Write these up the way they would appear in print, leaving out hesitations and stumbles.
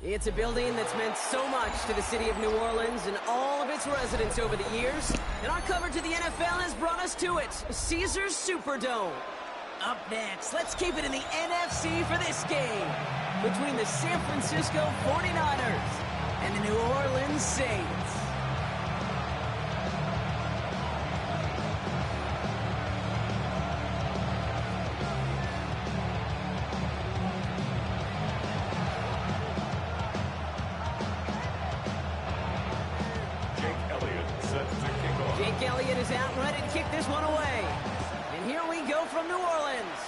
It's a building that's meant so much to the city of New Orleans and all of its residents over the years. And our coverage of the NFL has brought us to it, Caesars Superdome. Up next, let's keep it in the NFC for this game between the San Francisco 49ers and the New Orleans Saints. Jake Elliott is out and ready to kick this one away. And here we go from New Orleans.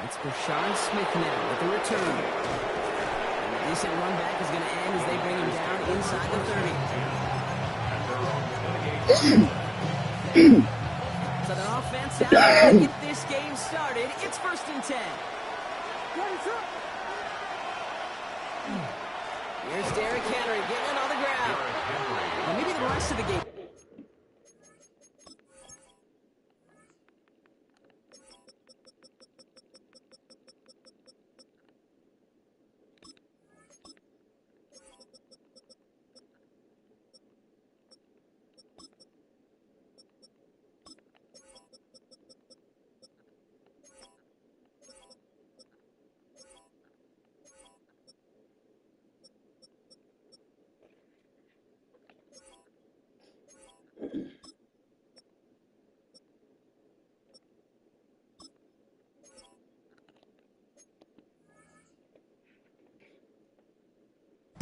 It's Brashard Smith now with the return. And the decent run back is going to end as they bring him down inside the 30. So the offense out there to get this game started. It's 1st and 10. Here's Derrick Henry getting it on the ground. And maybe the rest of the game.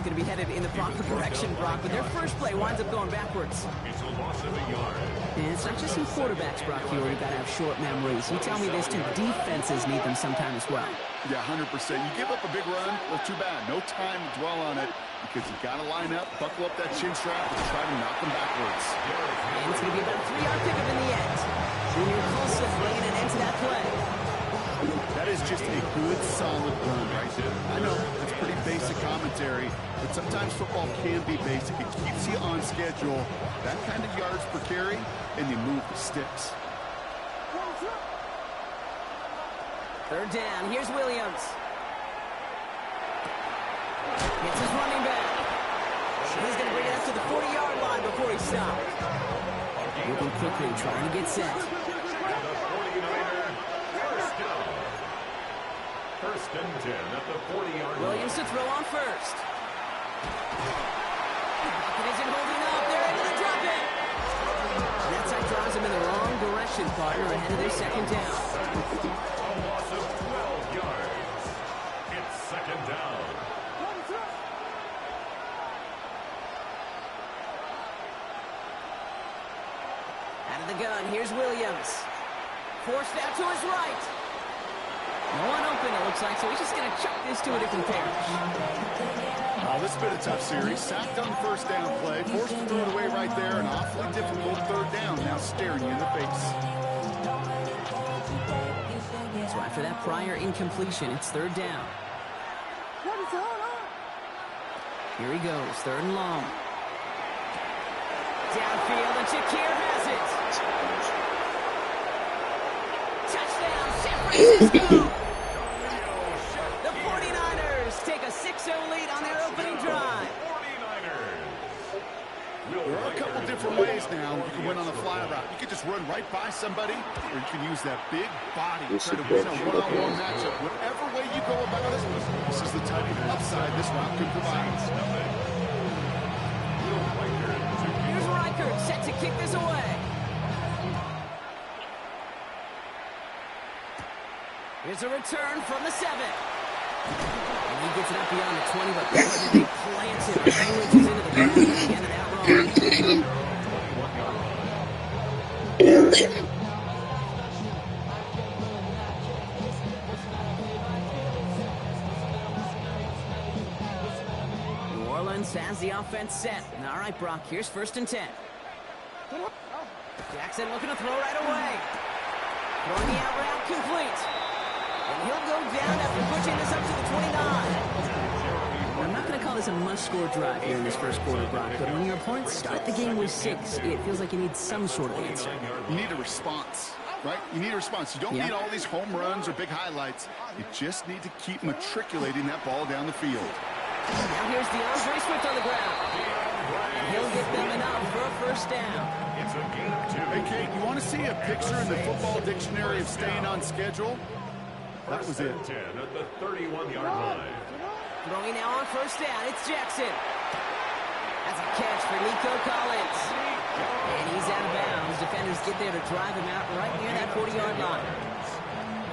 Going to be headed in the proper direction, Brock, but their first play winds up going backwards. It's a loss of a yard. And it's not just some quarterbacks, Brock, here who've got to have short memories. You tell me this too, defenses need them sometime as well. Yeah, 100%. You give up a big run, well, too bad. No time to dwell on it because you got to line up, buckle up that chin strap, and try to knock them backwards. And it's going to be about a 3-yard pickup in the end. Junior Colson bringing an end to that play. That is just a good, solid run right there. I know it's pretty basic commentary, but sometimes football can be basic. It keeps you on schedule. That kind of yards per carry, and you move the sticks. 3rd down. Here's Williams. It's his running back. He's going to bring it up to the 40-yard line before he stops. Moving quickly, trying to get set. First and 10 at the 40-yard line. Williams to throw on first. It isn't holding up. They're able to drop it. And that side drives him in the wrong direction, partner, ahead of their 2nd down. A loss of 12 yards. It's 2nd down. Out of the gun, here's Williams. Forced out to his right. No one open, it looks like, so he's just going to chuck this to a different pair. Oh, this has been a tough series. Sacked on the 1st down play, forced to throw it away right there, an awfully difficult 3rd down now staring you in the face. So after that prior incompletion, it's 3rd down. Here he goes, 3rd and long. Downfield, and Shakir has it. Touchdown, San Francisco! The 49ers take a 6-0 lead on their opening drive. There are a couple different ways now. You can win on the fly route. You can just run right by somebody, or you can use that big body to try to win a one-on-one matchup. Whatever way you go about it, this is the type of upside this route could provide. Here's Reichert set to kick this away. Here's a return from the 7. And he gets it up beyond the 20, but they plant it a few inches into the ground at the end of that run. New Orleans has the offense set. All right, Brock, here's 1st and 10. Jackson looking to throw right away. Throwing the out route complete. And he'll go down after pushing this up to the 29. I'm not going to call this a must-score drive here in this 1st quarter, Brock, but when your opponents start the game with 6, it feels like you need some sort of answer. You need a response. right? You need a response. You don't need all these home runs or big highlights. You just need to keep matriculating that ball down the field. Now here's DeAndre Swift on the ground. And he'll get them enough for a first down. It's a gain of 2. Hey, Kate, you want to see a picture in the football dictionary of staying on schedule? That was it. 10 at the 31-yard line. Throwing now on first down, it's Jackson. That's a catch for Nico Collins. And he's out of bounds. Defenders get there to drive him out right near that 40-yard line.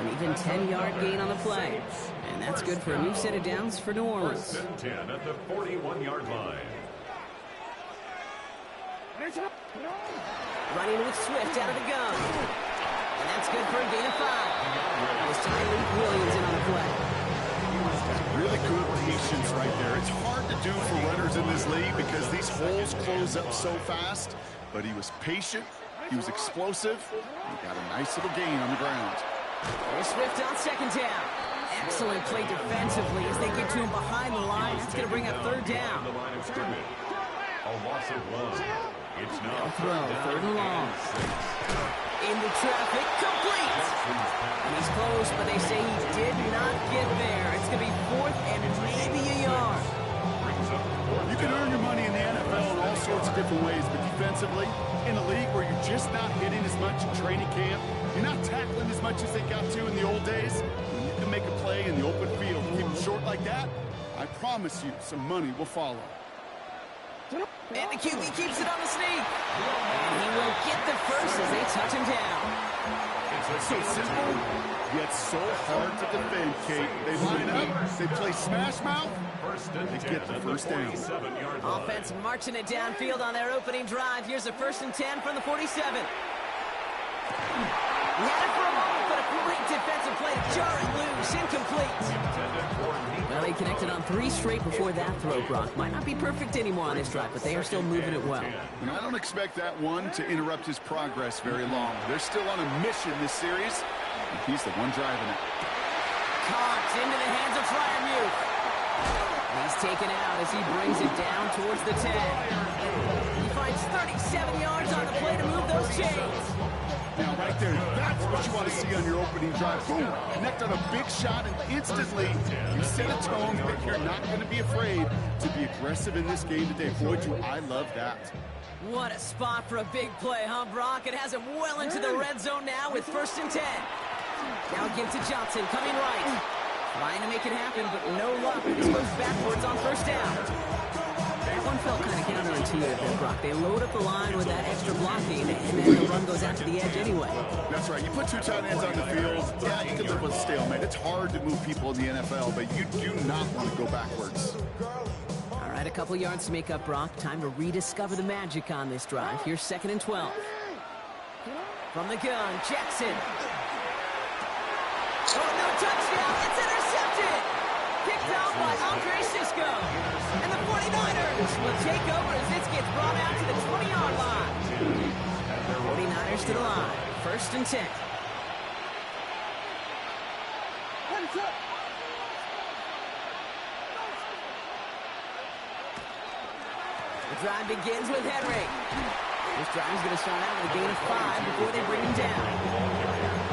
An even 10-yard gain on the play. And that's good for a new set of downs for New Orleans. First and 10 at the 41-yard line. Running with Swift out of the gun. And that's good for a gain of 5. That was Tyreek Williams in on the play. Really good patience right there. It's hard to do for runners in this league because these holes close up so fast. But he was patient, he was explosive, and got a nice little gain on the ground. There's Swift on second down. Excellent play defensively as they get to him behind the line. That's going to bring up third down. The line of scrimmage. A loss of 1. It's now Third and long. Into traffic, complete. And he's close, but they say he did not get there. It's going to be fourth and maybe a yard. You can earn your money in the NFL in all sorts of different ways, but defensively, in a league where you're just not hitting as much in training camp, you're not tackling as much as they got to in the old days, when you can make a play in the open field, keep them short like that, I promise you some money will follow. And the QB keeps it on the sneak. And he will get the first as they touch him down. It's so simple, yet so hard to defend, Kate. They line up, they play smash mouth, they get the first down. Offense marching it downfield on their opening drive. Here's a first and 10 from the 47. He had it for a moment, but a great defensive play to jar it loose, incomplete. Well, he connected on 3 straight before that throw, Brock. Might not be perfect anymore on this drive, but they are still moving it well. And I don't expect that one to interrupt his progress very long. They're still on a mission this series, and he's the one driving it. Caught into the hands of Freiermuth. He's taken out as he brings it down towards the 10. He finds 37 yards on the play to move those chains. Now, right there, that's what you want to see on your opening drive. Boom, connect on a big shot, and instantly you set a tone that you're not going to be afraid to be aggressive in this game today. Boy, do I love that. What a spot for a big play, huh, Brock? It has him well into the red zone now with first and 10. Now give to Johnson, coming right. Trying to make it happen, but no luck. This goes backwards on first down. That one felt kind of counterintuitive there, Brock. They load up the line with that extra blocking, and then the run goes out to the edge anyway. That's right. You put 2 tight ends on the field, yeah, you can live with a stalemate. It's hard to move people in the NFL, but you do not want to go backwards. All right, a couple yards to make up, Brock. Time to rediscover the magic on this drive. Here's second and 12. From the gun, Jackson. Oh, no touchdown. It's intercepted. Picked off by Andre Cisco. And the 49ers will take over as this gets brought out to the 20-yard line. 49ers to the line. First and 10. The drive begins with Henry. This drive is going to start out with a gain of 5 before they bring him down.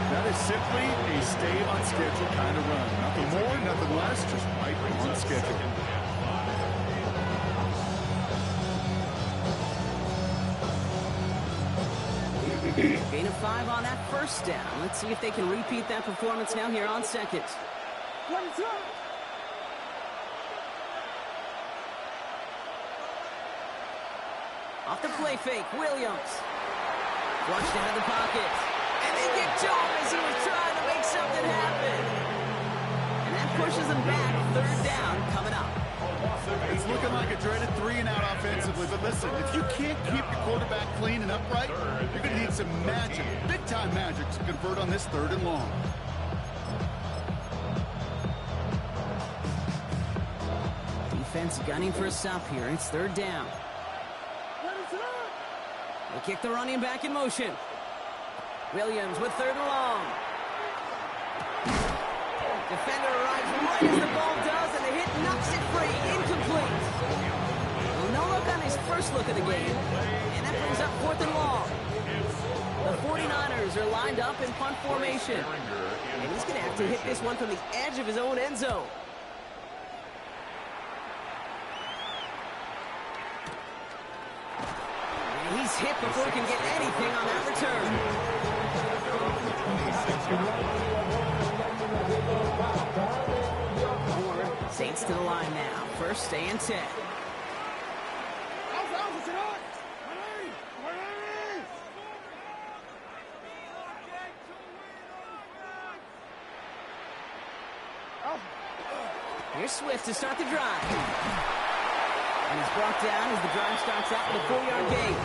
That is simply a stay on schedule kind of run. Nothing more, nothing less, just right on schedule. Gain of 5 on that first down. Let's see if they can repeat that performance now here on second. Off the play fake, Williams. Flushed out of the pocket. And they get to him as he was trying to make something happen. And that pushes them back. Third down coming up. It's looking like a dreaded 3-and-out offensively, but listen, if you can't keep your quarterback clean and upright, you're going to need some magic, big-time magic, to convert on this 3rd and long. Defense gunning for a stop here. It's 3rd down. They kick the running back in motion. Williams with 3rd and long. Defender arrives right as the ball does, and the hit knocks it free. Incomplete. Well, no look on his first look of the game. And that brings up 4th and long. The 49ers receivers are lined up in punt formation. And he's going to have to hit this one from the edge of his own end zone. And he's hit before he can get anything on that return. Saints to the line now. First and 10. Here's Swift to start the drive. And he's brought down as the drive starts out with a 4-yard gain.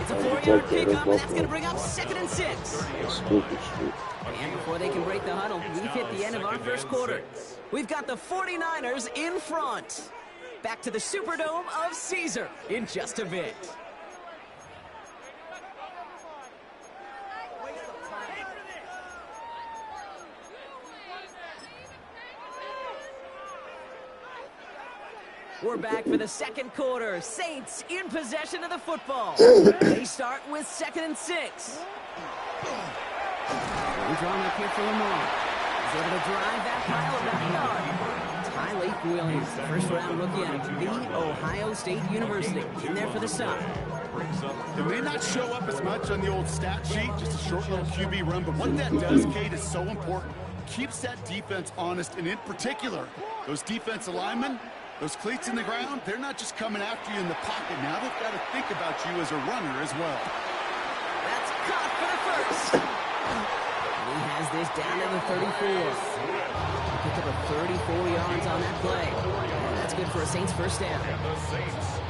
It's a 4-yard pickup, and that's going to bring up 2nd and 6. And before they can break the huddle, we've hit the end of our first quarter. We've got the 49ers in front. Back to the Superdome of Caesar in just a bit. We're back for the second quarter. Saints in possession of the football. They start with 2nd and 6. We're drawn up here for Lamar. He's able to drive that pile of that yard. Tyleik Williams, the first-round rookie out of the Ohio State University, in there for the stop. It may not show up as much on the old stat sheet, just a short little QB run, but what that does, Kate, is so important. Keeps that defense honest, and in particular, those defensive linemen, those cleats in the ground, they're not just coming after you in the pocket. Now they've got to think about you as a runner as well. That's caught for the first. And he has this down to the 34. Picked up a 34 yards on that play. And that's good for a Saints first down.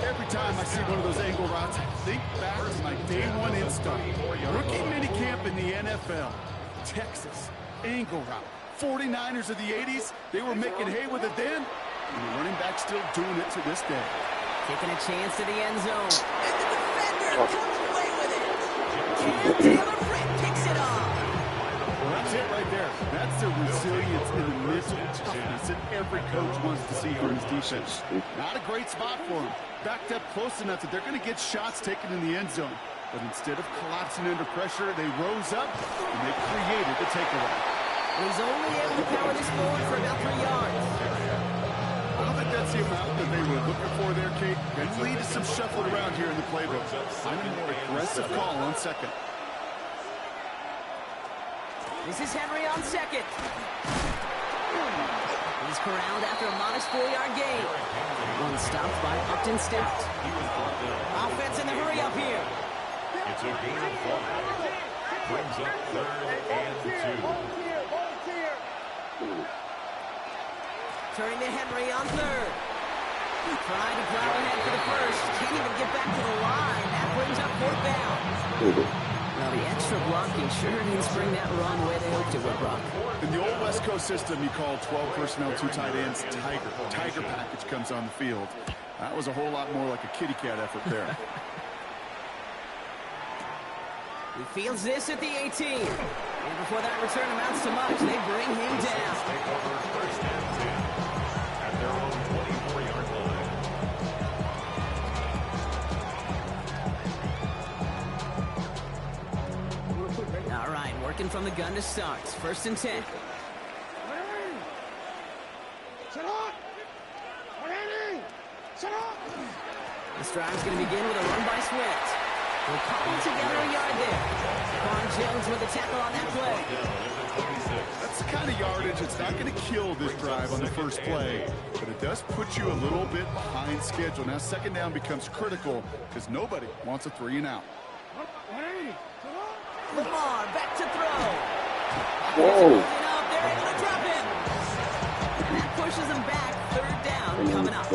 Every time I see one of those angle routes, I think back to my day one install. Rookie minicamp in the NFL. Texas, angle route. 49ers of the 80s, they were making hay with it then. And the running back still doing it to this day. Taking a chance to the end zone. And the defender comes away with it. Cam Taylor-Britt picks it off. Well, that's it right there. That's the resilience and the mental toughness that every coach wants to see from his defense. Not a great spot for him. Backed up close enough that they're going to get shots taken in the end zone. But instead of collapsing under pressure, they rose up and they created the takeaway. He's only able to power this forward for about 3 yards. I don't think that's the amount that they were looking for there, Kate. And lead to some shuffling around here in the playbook. Find a more aggressive call on second. This is Henry on second. He's corralled after a modest 4-yard gain. One stopped by Upton Stout. Offense in the hurry up here. It's a gain of 5. Brings up 3rd and 2. Turning to Henry on third. Trying to plow ahead for the first. Can't even get back to the line. That brings up 4th down. Now the extra blocking sure didn't spring that run the way they hoped it would, Brock. In the old West Coast system, you call 12 personnel, 2 tight ends, Tiger. Tiger package comes on the field. That was a whole lot more like a kitty cat effort there. He fields this at the 18. And before that return amounts to much, they bring him down. Take over 1st and 10 at their own 24-yard line. All right, working from the gun to start. 1st and 10. This drive's going to begin with a run by Swift. We'll cobble together a yard there. Quan Jones with a tackle on that play. That's the kind of yardage that's not going to kill this drive on the first play, but it does put you a little bit behind schedule. Now 2nd down becomes critical because nobody wants a 3 and out. Lamar back to throw. Whoa. They're able to drop him. And that pushes them back. 3rd down coming up.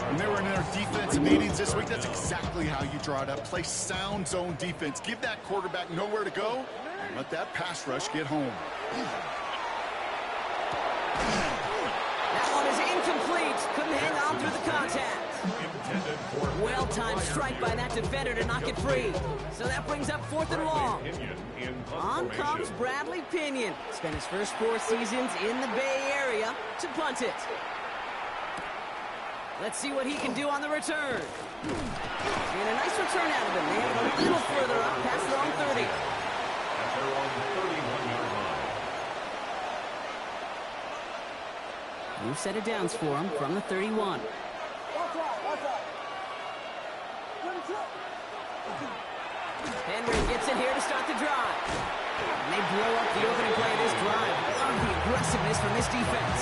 When they were in their defensive meetings this week, that's exactly how you draw it up. Play sound zone defense. Give that quarterback nowhere to go and let that pass rush get home. That one is incomplete. Couldn't hang on through the contact. Well-timed strike by that defender to knock it free. So that brings up 4th and long. On comes Bradley Pinion. Spent his first 4 seasons in the Bay Area to punt it. Let's see what he can do on the return. And a nice return out of him. They have it a little further up past their own 30. New set of downs for him from the 31. Henry gets in here to start the drive. And they blow up the opening play of this drive. Love the aggressiveness from this defense.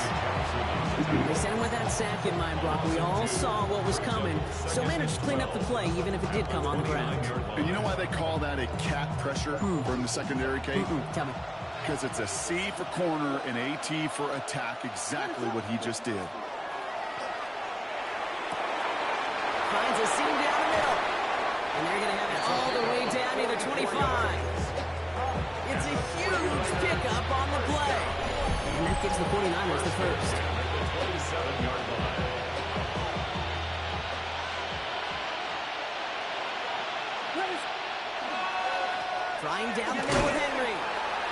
They sent him with that sack in mind, Brock. We all saw what was coming, so managed to clean up the play, even if it did come on the ground. And you know why they call that a cat pressure from the secondary, Kate? Tell me. Because it's a C for corner and AT for attack, exactly what he just did. Finds a seam down the middle. And they're going to have it all the way down near the 25. It's a huge pickup on the play. And that gives the 49ers the first. 27-yard line. Trying down the middle with Henry.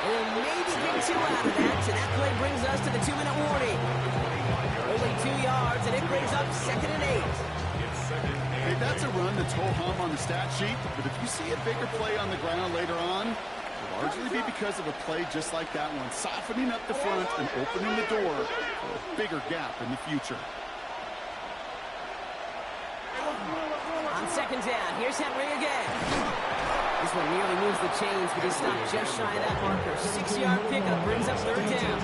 And maybe get 2 out of that. So that play brings us to the 2-minute warning. Only 2 yards, and it brings up 2nd and 8. Hey, that's a run that's ho-hum on the stat sheet, but if you see a bigger play on the ground later on, it'll largely be because of a play just like that one, softening up the front and opening the door for a bigger gap in the future. On 2nd down, here's Henry again. This one nearly moves the chains, but he stopped just shy of that marker. 6-yard pickup brings up 3rd down.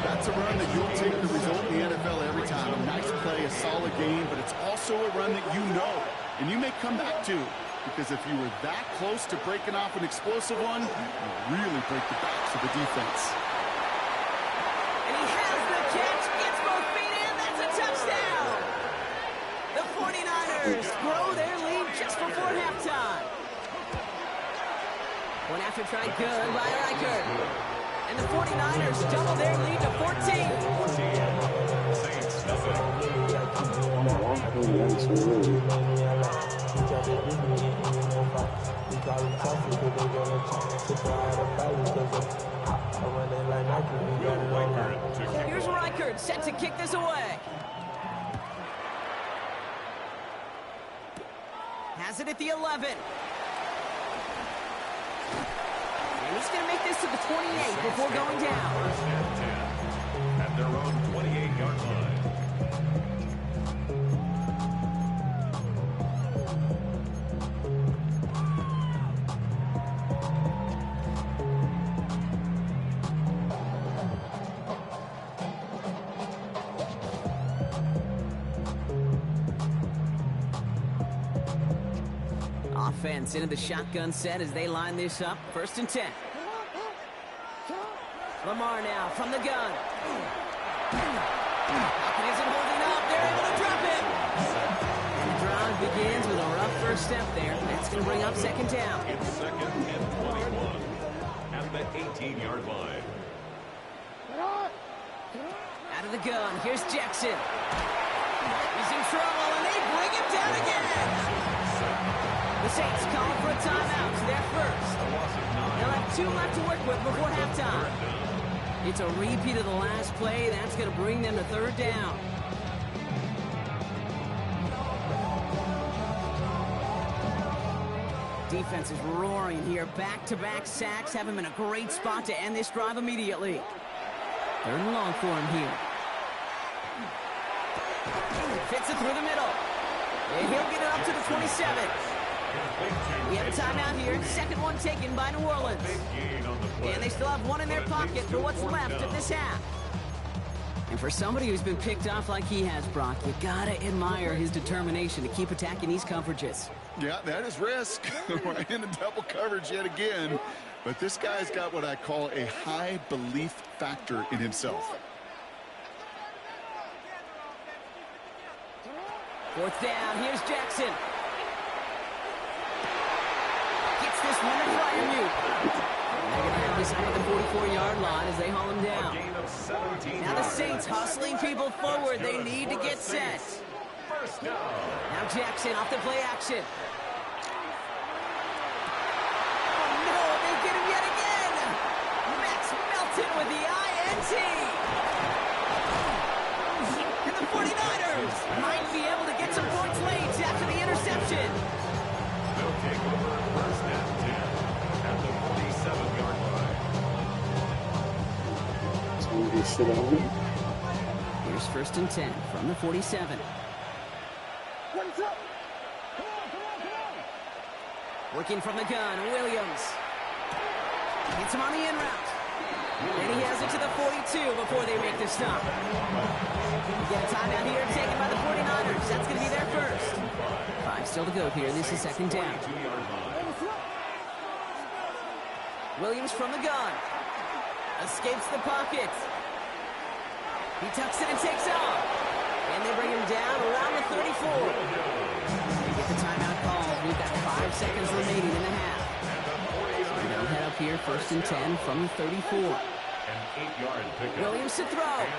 That's a run that you'll take the result in the NFL every time. A nice play, a solid game, but it's also a run that you know, and you may come back to, because if you were that close to breaking off an explosive one, you'll really break the backs of the defense. And he has the catch, gets both feet in, that's a touchdown! The 49ers grow their lead just before halftime. One after try good by Reichert. And the 49ers double their lead to 14. Here's Reichert set to kick this away. Has it at the 11. And he's going to make this to the 28 before going down. At their own 28-yard line. Offense into the shotgun set as they line this up. 1st and 10. Lamar now from the gun. Pocket isn't holding up. They're able to drop it. And the drive begins with a rough first step there. That's going to bring up 2nd down. It's 2nd and 21 at the 18-yard line. Out of the gun. Here's Jackson. He's in trouble, and they bring him down again. The Saints calling for a timeout. They're first. They'll have 2 left to work with before halftime. It's a repeat of the last play. That's going to bring them to 3rd down. Defense is roaring here. Back-to-back sacks have him in a great spot to end this drive immediately. 3rd and long for him here. Fits it through the middle. And he'll get it up to the 27. We have a timeout here. 2nd one taken by New Orleans. And they still have 1 in their pocket for what's left of this half. And for somebody who's been picked off like he has, Brock, you gotta admire his determination to keep attacking these coverages. Yeah, that is risk. We're in a double coverage yet again. But this guy's got what I call a high belief factor in himself. 4th down. Here's Jackson. Gets this one to Freiermuth. They're going to have this up at the 44-yard line as they haul him down. Now the Saints hustling people forward. They need to get set. Now Jackson off the play action. Oh no, they get him yet again. Max Melton with the INT. And the 49ers might be able to get some points late after the interception. They'll take over 1st and 10 at the 47-yard line. Somebody sit on me. first and 10 from the 47. Working from the gun, Williams. Gets him on the in route. And he has it to the 42 before they make the stop. We get a timeout here taken by the 49ers. That's going to be their first. 5 still to go here. This is second down. Williams from the gun. Escapes the pocket. He tucks it and takes off. And they bring him down around the 34. They get the timeout called. We've got 5 seconds remaining in the half. So they'll head up here, first and 10 from the 34. Williams to throw. And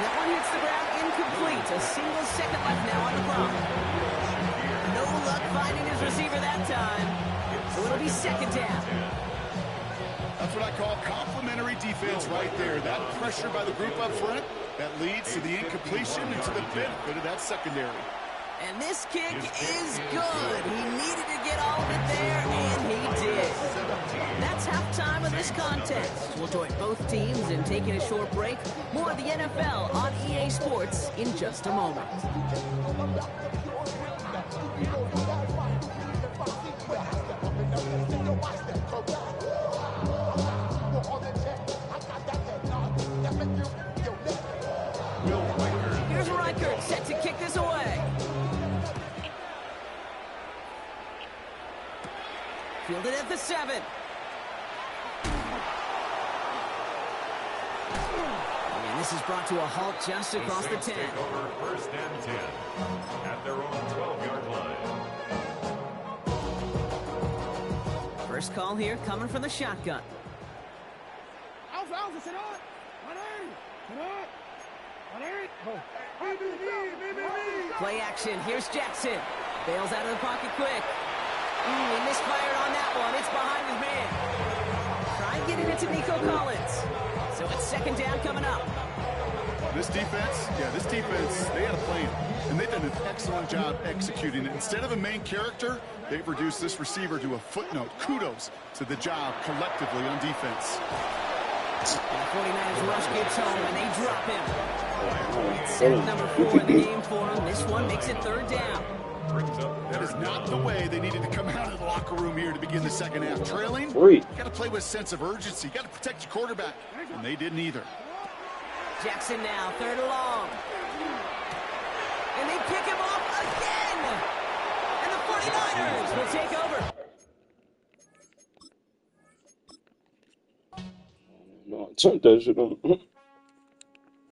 that one hits the ground incomplete. A single second left now on the clock. No luck finding his receiver that time. So it'll be second down. That's what I call complimentary defense right there. That pressure by the group up front, that leads to the incompletion and to the benefit of that secondary. And this kick is good. He needed to get all of it there, and he did. That's halftime of this contest. We'll join both teams in taking a short break. More of the NFL on EA Sports in just a moment. Here's Reichert set to kick this away. Fielded at the 7. And this is brought to a halt just across the 10. Take over first and 10 at their own 12-yard line. First call here coming from the shotgun. Play action. Here's Jackson. Bails out of the pocket quick. He misfired on that one. It's behind his man. Try and get it into Nico Collins. So it's second down coming up. This defense, they had a plan. And they've done an excellent job executing it. Instead of a main character, they've reduced this receiver to a footnote. Kudos to the job collectively on defense. And the 49ers rush gets home, and they drop him. It's sack number 4 in the game for him. This one makes it third down. That is not the way they needed to come out of the locker room here to begin the second half. Trailing, got to play with a sense of urgency. Got to protect your quarterback, and they didn't either. Jackson now, third and long. And they pick him off again. And the 49ers will take over. No, I turned that shit on.